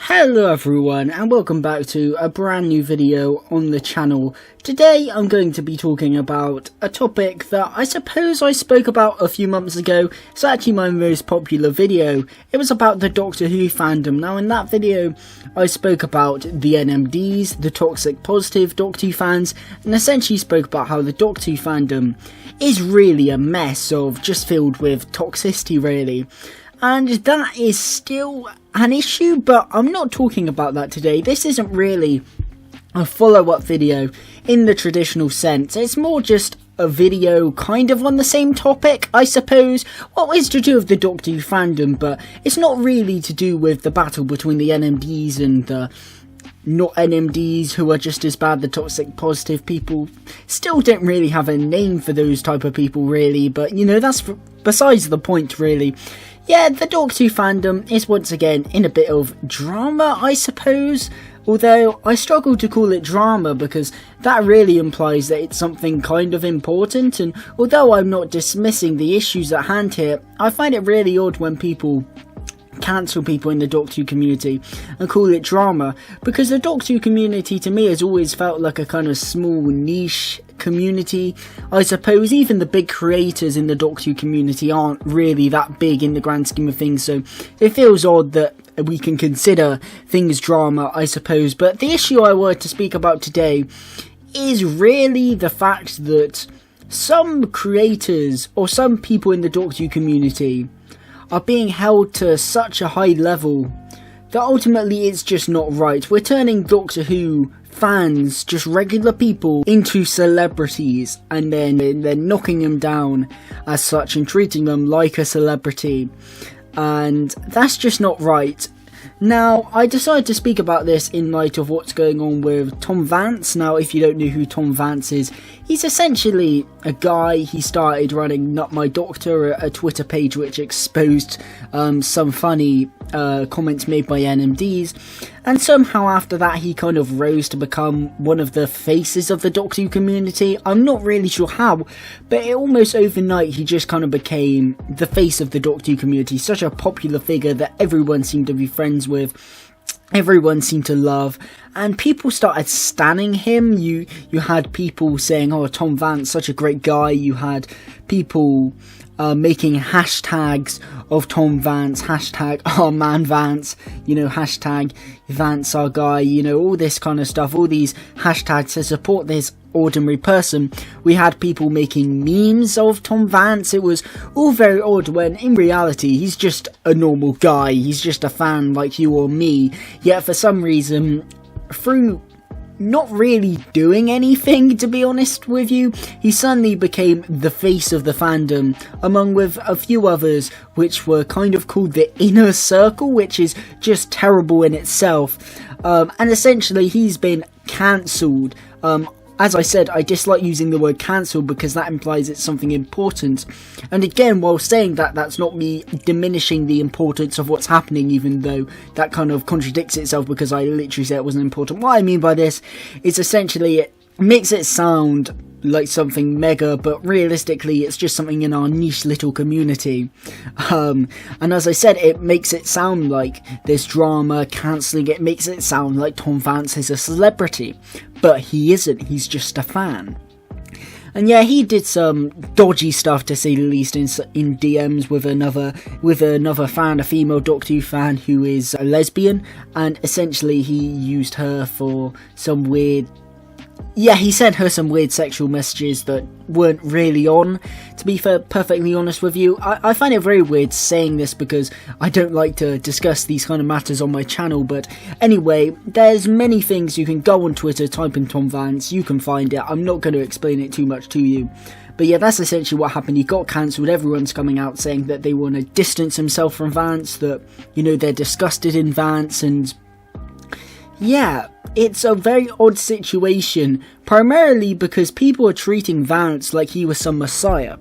Hello everyone, and welcome back to a brand new video on the channel. Today I'm going to be talking about a topic that I suppose I spoke about a few months ago. It's actually my most popular video. It was about the Doctor Who fandom. Now in that video I spoke about the NMDs, the toxic positive Doctor Who fans, and essentially spoke about how the Doctor Who fandom is really a mess of just filled with toxicity really. And that is still an issue, but I'm not talking about that today. This isn't really a follow-up video in the traditional sense. It's more just a video kind of on the same topic, I suppose. Well, it's to do with the Doctor Who fandom, but it's not really to do with the battle between the NMDs and the not NMDs who are just as bad. The toxic positive people still don't really have a name for those type of people really, but you know, that's besides the point really. Yeah, the Doctor Who fandom is once again in a bit of drama, I suppose. Although I struggle to call it drama because that really implies that it's something kind of important, and although I'm not dismissing the issues at hand here, I find it really odd when people cancel people in the Doctor Who community and call it drama, because the Doctor Who community to me has always felt like a kind of small niche community. I suppose even the big creators in the Doctor Who community aren't really that big in the grand scheme of things, so it feels odd that we can consider things drama, I suppose. But the issue I wanted to speak about today is really the fact that some creators or some people in the Doctor Who community are being held to such a high level that ultimately it's just not right. We're turning Doctor Who fans, just regular people, into celebrities, and then they're knocking them down as such and treating them like a celebrity, and that's just not right. Now, I decided to speak about this in light of what's going on with Tom Vance. Now, if you don't know who Tom Vance is, he's essentially a guy. He started running Not My Doctor, a Twitter page which exposed some funny comments made by NMDs, and somehow after that he kind of rose to become one of the faces of the Doctor Who community. I'm not really sure how, but almost overnight he just kind of became the face of the Doctor Who community, such a popular figure that everyone seemed to be friends with, everyone seemed to love, and people started stanning him. You had people saying, oh, Tom Vance, such a great guy. You had people making hashtags of Tom Vance, hashtag our man Vance, you know, hashtag Vance our guy, you know, all this kind of stuff, all these hashtags to support this ordinary person. We had people making memes of Tom Vance. It was all very odd when in reality he's just a normal guy, he's just a fan like you or me, yet for some reason, through not really doing anything, to be honest with you, he suddenly became the face of the fandom, among with a few others which were kind of called the inner circle, which is just terrible in itself, and essentially he's been cancelled. As I said, I dislike using the word cancel because that implies it's something important. And again, while saying that, that's not me diminishing the importance of what's happening, even though that kind of contradicts itself because I literally said it wasn't important. What I mean by this is essentially it makes it sound like something mega, but realistically it's just something in our niche little community. And as I said, it makes it sound like there's drama, cancelling, it makes it sound like Tom Vance is a celebrity, but he isn't, he's just a fan. And yeah, he did some dodgy stuff to say the least in DMs with another fan, a female Doctor Who fan who is a lesbian, and essentially he used her for some weird, yeah, he sent her some weird sexual messages that weren't really on, to be perfectly honest with you. I find it very weird saying this because I don't like to discuss these kind of matters on my channel, but anyway, there's many things. You can go on Twitter, type in Tom Vance, you can find it. I'm not going to explain it too much to you. But yeah, that's essentially what happened. He got cancelled. Everyone's coming out saying that they want to distance himself from Vance, that, you know, they're disgusted in Vance, and yeah, it's a very odd situation, primarily because people are treating Vance like he was some messiah.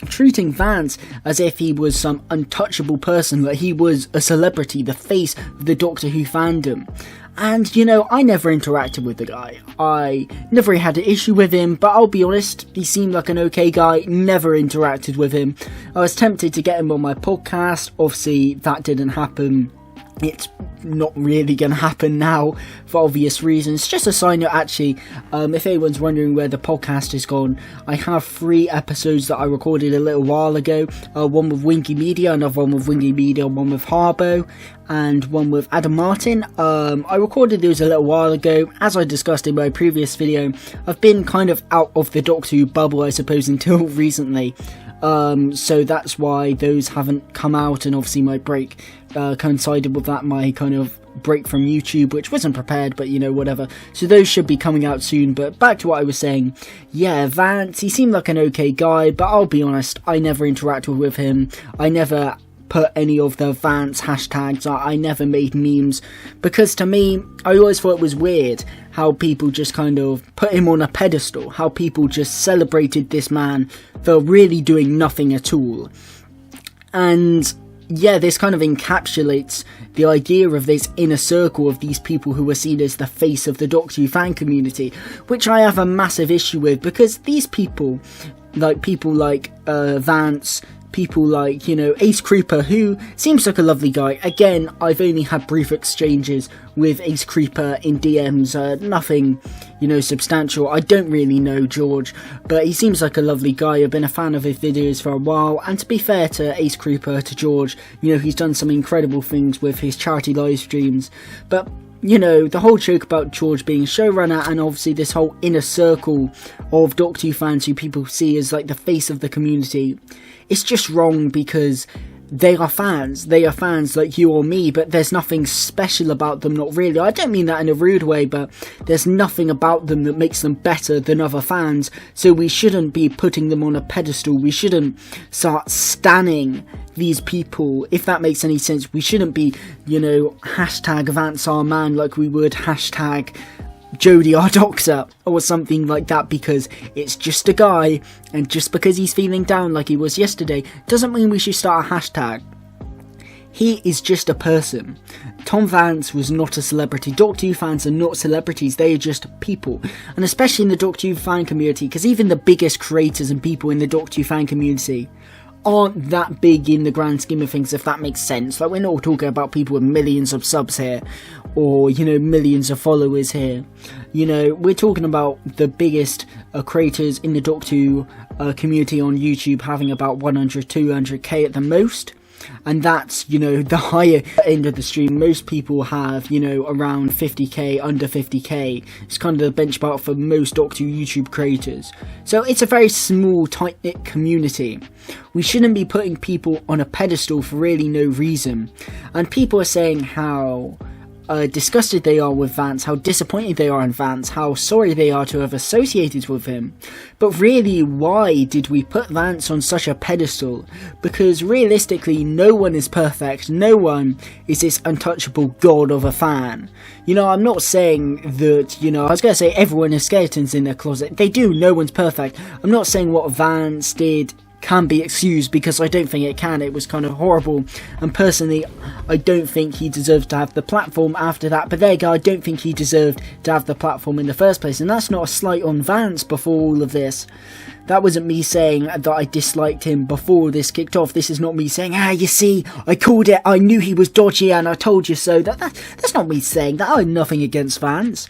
Treating Vance as if he was some untouchable person, like he was a celebrity, the face of the Doctor Who fandom. And, I never interacted with the guy. I never had an issue with him, but I'll be honest, he seemed like an okay guy, never interacted with him. I was tempted to get him on my podcast, obviously that didn't happen. It's not really going to happen now for obvious reasons. Just a side note, actually, if anyone's wondering where the podcast is gone, I have 3 episodes that I recorded a little while ago. One with Wingy Media, another one with Wingy Media, one with Harbo, and one with Adam Martin. I recorded those a little while ago. As I discussed in my previous video, I've been kind of out of the Doctor Who bubble, I suppose, until recently. So that's why those haven't come out, and obviously my break coincided with that, my kind of break from YouTube, which wasn't prepared, but whatever. So those should be coming out soon. But back to what I was saying, yeah, Vance, he seemed like an okay guy, but I'll be honest, I never interacted with him. I never put any of the Vance hashtags, I never made memes, because to me, I always thought it was weird how people just kind of put him on a pedestal, how people just celebrated this man for really doing nothing at all. And yeah, this kind of encapsulates the idea of this inner circle of these people who were seen as the face of the Doctor Who fan community, which I have a massive issue with, because these people like Vance, people like, Ace Creeper, who seems like a lovely guy. Again, I've only had brief exchanges with Ace Creeper in DMs, nothing, substantial. I don't really know George, but he seems like a lovely guy. I've been a fan of his videos for a while, and to be fair to Ace Creeper, to George, he's done some incredible things with his charity live streams. But the whole joke about George being showrunner, and obviously this whole inner circle of Doctor Who fans who people see as like the face of the community, it's just wrong, because they are fans like you or me, but there's nothing special about them, not really. I don't mean that in a rude way, but there's nothing about them that makes them better than other fans, so we shouldn't be putting them on a pedestal. We shouldn't start stanning these people, if that makes any sense. We shouldn't be, hashtag Vance our man like we would hashtag Jodie our doctor, or something like that, because it's just a guy, and just because he's feeling down like he was yesterday, doesn't mean we should start a hashtag. He is just a person. Tom Vance was not a celebrity. Doctor Who fans are not celebrities, they are just people. And especially in the Doctor Who fan community, because even the biggest creators and people in the Doctor Who fan community aren't that big in the grand scheme of things, if that makes sense. Like, we're not talking about people with millions of subs here, or, millions of followers here. We're talking about the biggest creators in the Doctor Who community on YouTube having about 100, 200k at the most. And that's, the higher end of the stream. Most people have, around 50k, under 50k. It's kind of the benchmark for most Doctor Who YouTube creators. So it's a very small, tight-knit community. We shouldn't be putting people on a pedestal for really no reason. And people are saying how disgusted they are with Vance, how disappointed they are in Vance, how sorry they are to have associated with him. But really, why did we put Vance on such a pedestal? Because realistically, no one is perfect, no one is this untouchable god of a fan. I'm not saying that, I was going to say everyone has skeletons in their closet. They do, no one's perfect. I'm not saying what Vance did can be excused, because I don't think it can. It was kind of horrible, and personally I don't think he deserved to have the platform after that. But there you go, I don't think he deserved to have the platform in the first place, and that's not a slight on Vance before all of this. That wasn't me saying that I disliked him before this kicked off. This is not me saying, you see, I called it, I knew he was dodgy and I told you so. That's not me saying that. I have nothing against Vance.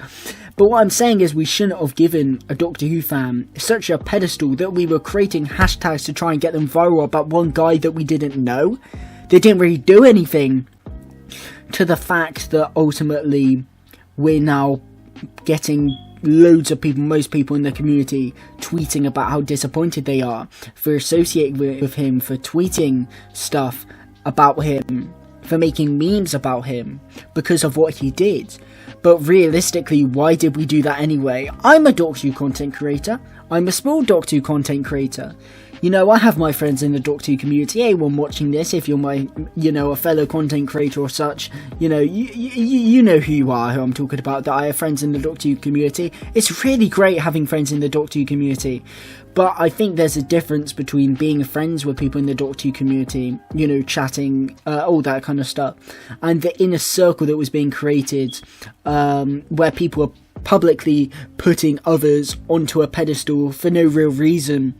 But what I'm saying is we shouldn't have given a Doctor Who fan such a pedestal that we were creating hashtags to try and get them viral about one guy that we didn't know. They didn't really do anything to the fact that ultimately we're now getting loads of people, most people in the community, tweeting about how disappointed they are for associating with him, for tweeting stuff about him, for making memes about him because of what he did. But realistically, why did we do that anyway? I'm a Doctor Who content creator. I'm a small Doctor Who content creator. You know, I have my friends in the Doctor Who community. Anyone watching this, if you're my, you know, a fellow content creator or such, you know, you know who you are, who I'm talking about, that I have friends in the Doctor Who community. It's really great having friends in the Doctor Who community. But I think there's a difference between being friends with people in the Doctor Who community, you know, chatting, all that kind of stuff, and the inner circle that was being created, where people are publicly putting others onto a pedestal for no real reason.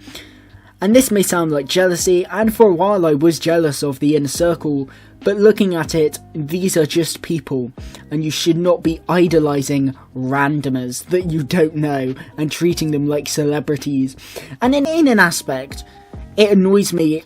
And this may sound like jealousy, and for a while I was jealous of the inner circle, but looking at it, these are just people, and you should not be idolising randomers that you don't know and treating them like celebrities. And in an aspect, it annoys me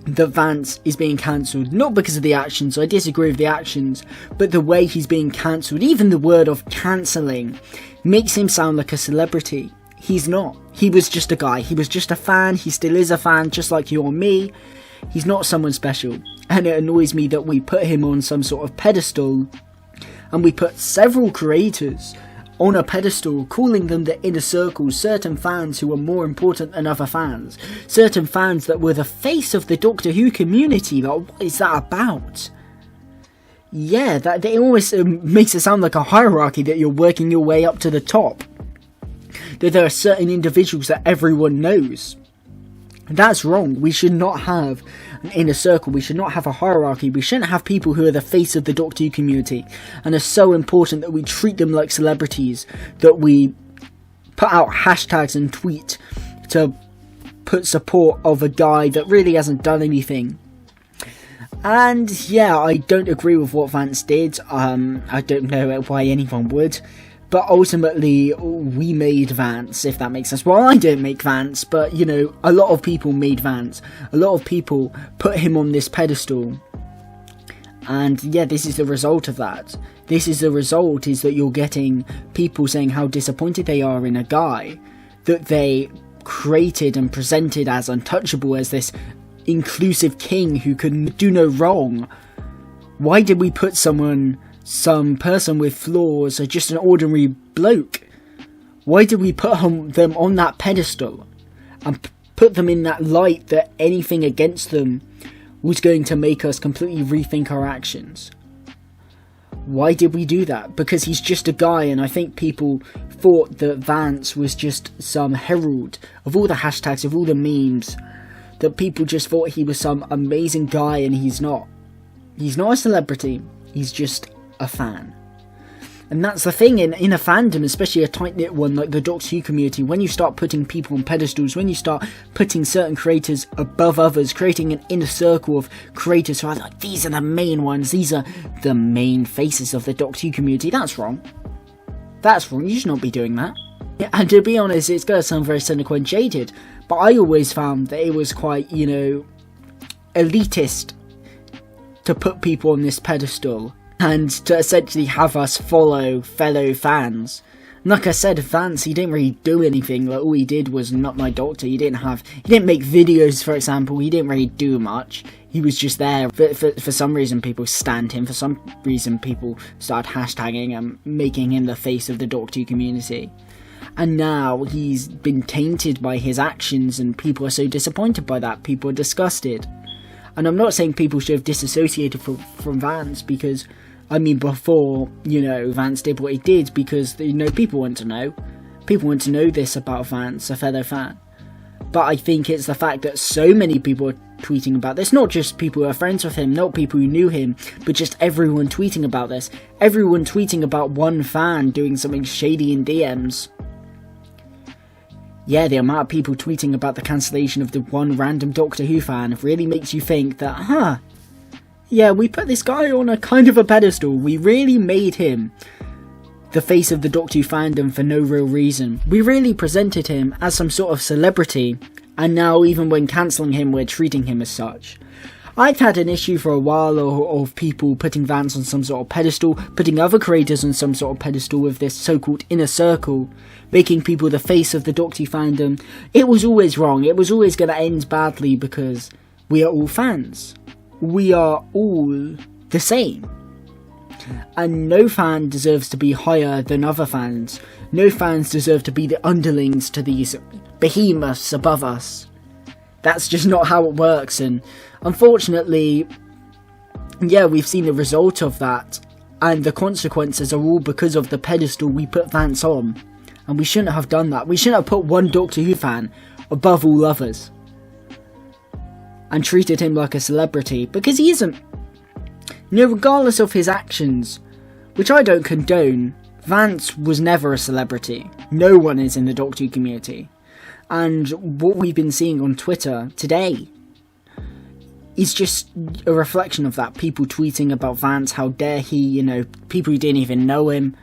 that Vance is being cancelled, not because of the actions, I disagree with the actions, but the way he's being cancelled. Even the word of cancelling makes him sound like a celebrity. He's not. He was just a guy. He was just a fan. He still is a fan, just like you or me. He's not someone special. And it annoys me that we put him on some sort of pedestal, and we put several creators on a pedestal, calling them the inner circle, certain fans who are more important than other fans, certain fans that were the face of the Doctor Who community. Like, what is that about? Yeah, that it almost makes it sound like a hierarchy, that you're working your way up to the top, that there are certain individuals that everyone knows. That's wrong. We should not have an inner circle. We should not have a hierarchy. We shouldn't have people who are the face of the Doctor Who community and are so important that we treat them like celebrities, that we put out hashtags and tweet to put support of a guy that really hasn't done anything. And yeah, I don't agree with what Vance did. I don't know why anyone would. But ultimately, we made Vance, if that makes sense. Well, I didn't make Vance, but, you know, a lot of people made Vance. A lot of people put him on this pedestal. And, yeah, this is the result of that. This is the result, is that you're getting people saying how disappointed they are in a guy that they created and presented as untouchable, as this inclusive king who could do no wrong. Why did we put some person with flaws, or just an ordinary bloke? Why did we put them on that pedestal and put them in that light that anything against them was going to make us completely rethink our actions? Why did we do that? Because he's just a guy, and I think people thought that Vance was just some herald of all the hashtags, of all the memes, that people just thought he was some amazing guy, and he's not. He's not a celebrity, he's just a fan. And that's the thing, in a fandom, especially a tight-knit one like the Doctor Who community, when you start putting people on pedestals, when you start putting certain creators above others, creating an inner circle of creators who are like, these are the main ones, these are the main faces of the Doctor Who community, that's wrong. That's wrong, you should not be doing that. And to be honest, it's going to sound very cynical and jaded, but I always found that it was quite, you know, elitist to put people on this pedestal and to essentially have us follow fellow fans. And like I said, Vance, he didn't really do anything. Like, all he did was Not My Doctor. He didn't make videos, for example. He didn't really do much. He was just there. For some reason, people stand him. For some reason, people started hashtagging and making him the face of the Doctor Who community. And now he's been tainted by his actions, and people are so disappointed by that. People are disgusted. And I'm not saying people should have disassociated from Vance, because, I mean, before, you know, Vance did what he did, because, you know, people want to know. People want to know this about Vance, a fellow fan. But I think it's the fact that so many people are tweeting about this, not just people who are friends with him, not people who knew him, but just everyone tweeting about this. Everyone tweeting about one fan doing something shady in DMs. Yeah, the amount of people tweeting about the cancellation of the one random Doctor Who fan really makes you think that, yeah, we put this guy on a kind of a pedestal. We really made him the face of the Doctor Who fandom for no real reason. We really presented him as some sort of celebrity, and now even when cancelling him, we're treating him as such. I've had an issue for a while of people putting Vance on some sort of pedestal, putting other creators on some sort of pedestal with this so-called inner circle, making people the face of the Doctor Who fandom. It was always wrong. It was always going to end badly, because we are all fans. We are all the same. And no fan deserves to be higher than other fans. No fans deserve to be the underlings to these behemoths above us. That's just not how it works, and unfortunately, yeah, we've seen the result of that, and the consequences are all because of the pedestal we put Vance on, and we shouldn't have done that. We shouldn't have put one Doctor Who fan above all others, and treated him like a celebrity, because he isn't. You know, regardless of his actions, which I don't condone, Vance was never a celebrity. No one is in the Doctor Who community. And what we've been seeing on Twitter today is just a reflection of that. People tweeting about Vance, how dare he, you know, people who didn't even know him.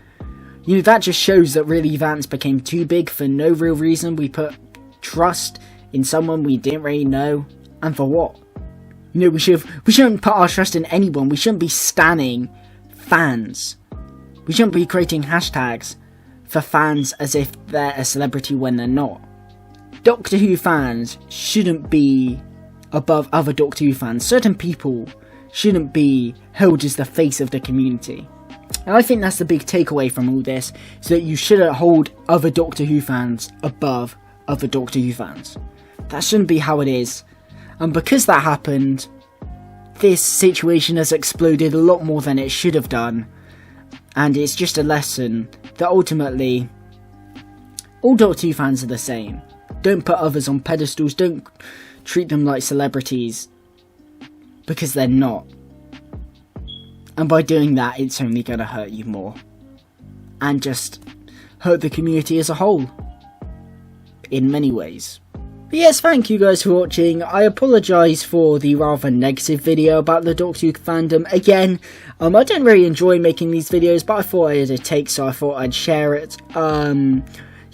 You know, that just shows that really Vance became too big for no real reason. We put trust in someone we didn't really know, and for what? You know, we shouldn't put our trust in anyone. We shouldn't be stanning fans. We shouldn't be creating hashtags for fans as if they're a celebrity when they're not. Doctor Who fans shouldn't be above other Doctor Who fans. Certain people shouldn't be held as the face of the community. And I think that's the big takeaway from all this, is that you shouldn't hold other Doctor Who fans above other Doctor Who fans. That shouldn't be how it is. And because that happened, this situation has exploded a lot more than it should have done. And it's just a lesson that ultimately, all Doctor Who fans are the same. Don't put others on pedestals, don't treat them like celebrities, because they're not. And by doing that, it's only going to hurt you more. And just hurt the community as a whole. In many ways. But yes, thank you guys for watching. I apologise for the rather negative video about the Doctor Who fandom. Again, I don't really enjoy making these videos, but I thought I had a take, so I thought I'd share it.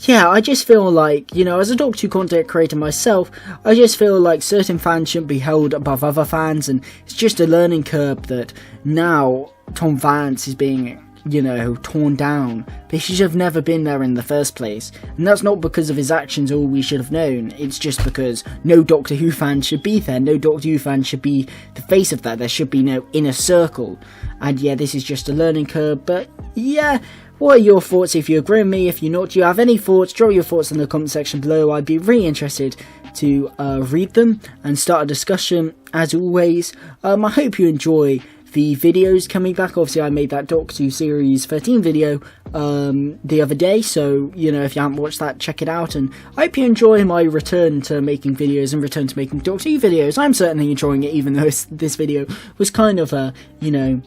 Yeah, I just feel like, you know, as a Doctor Who content creator myself, I just feel like certain fans shouldn't be held above other fans, and it's just a learning curve that now Tom Vance is being, you know, torn down, but he should have never been there in the first place. And that's not because of his actions or we should have known, it's just because no Doctor Who fan should be there, no Doctor Who fan should be the face of that, there should be no inner circle. And yeah, this is just a learning curve, but yeah, what are your thoughts? If you agree with me, if you're not, do you have any thoughts? Drop your thoughts in the comment section below. I'd be really interested to read them and start a discussion as always. I hope you enjoy the videos coming back. Obviously I made that Doctor Who Series 13 video the other day, so you know, if you haven't watched that, check it out. And I hope you enjoy my return to making videos and return to making Doctor Who videos. I'm certainly enjoying it, even though this video was kind of a, you know,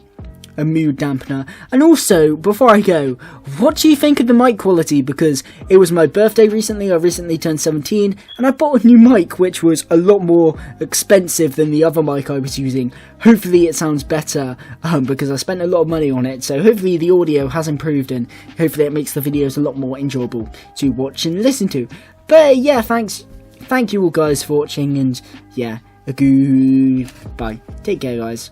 a mood dampener. And also, before I go, what do you think of the mic quality? Because it was my birthday recently, I recently turned 17, and I bought a new mic which was a lot more expensive than the other mic I was using. Hopefully it sounds better, because I spent a lot of money on it, so hopefully the audio has improved, and hopefully it makes the videos a lot more enjoyable to watch and listen to. But yeah, thank you all guys for watching, and yeah, a goodbye. Take care guys.